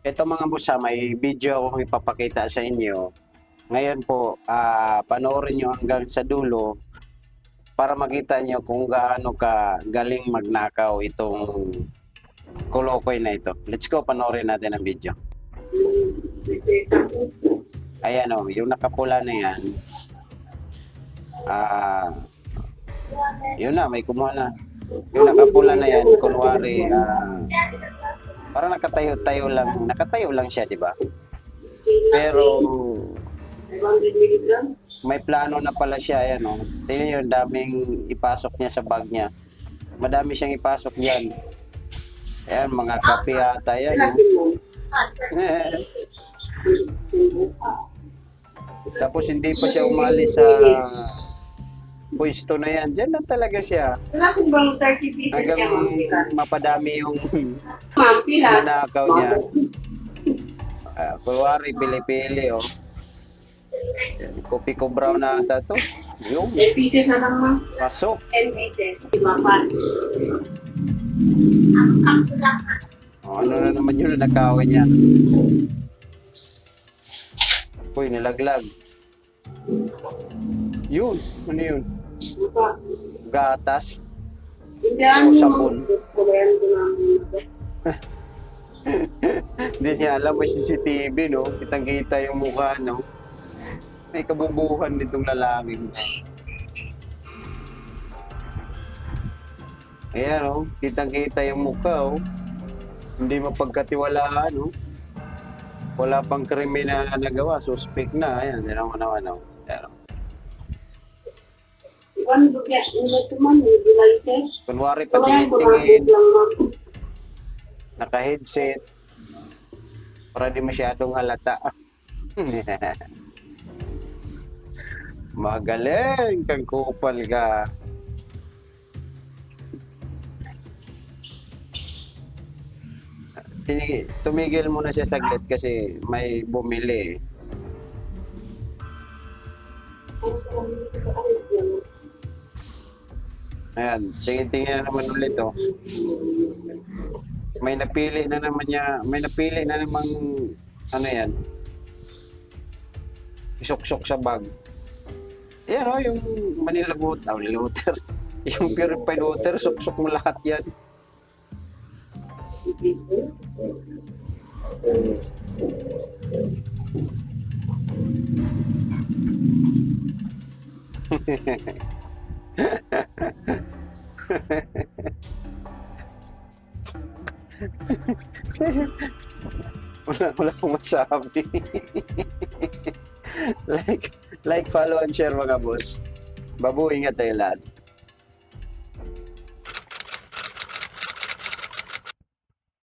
Ito mga busa, may video akong ipapakita sa inyo. Ngayon po, panoorin nyo hanggang sa dulo para makita nyo kung gaano ka galing magnakaw itong Kolokoy na ito. Let's go, panoorin natin ang video. Ayan o, yung nakapula na yan. Yun na, may kumuha na. Yung nakapula na yan, kunwari, parang nakatayo lang siya, di ba? Pero may plano na pala siya, ayan o. Tingnan yun, daming ipasok niya sa bag niya. Madami siyang ipasok diyan. Ayan, mga kape ata yan. Tapos hindi pa siya umalis sa pwesto na yan. Diyan lang talaga siya. Hanggang mapadami yung nanakaw niya. Kunwari, pili-pili, oh. Kopi ko brown na ata to. Yung pieces na lang ma'am. pasok. 10 pieces. Ibapan. Ano na naman yun, nakawin niya. Uy, nilaglag. Yun, ano yun? Gatas. O sabon. Hindi niya alam, may CCTV, no? Kitang-kita yung mukha, no? May kabubuhan nitong lalaking. Ayan, no? Kitang-kita yung mukha, oh. Hindi mapagkatiwalaan, no? Wala pang krimen na nagawa, suspect na. Ayan, hindi naman naman, no? Ayan, no? Kunwari patingin-tingin, naka-headset, para di masyadong halata. Magaling kang kupal ka. Tumigil muna siya saglit kasi may bumili. Ayan, tingin-tingin na naman ulit, oh. May napili na naman ano yan, isok-sok sa bag. Ayan, oh, yung Manila water. Yung purified water, sok-sok mo lahat yan. wala akong masabi. like, follow and share mga boss. Babu, ingat tayo lahat.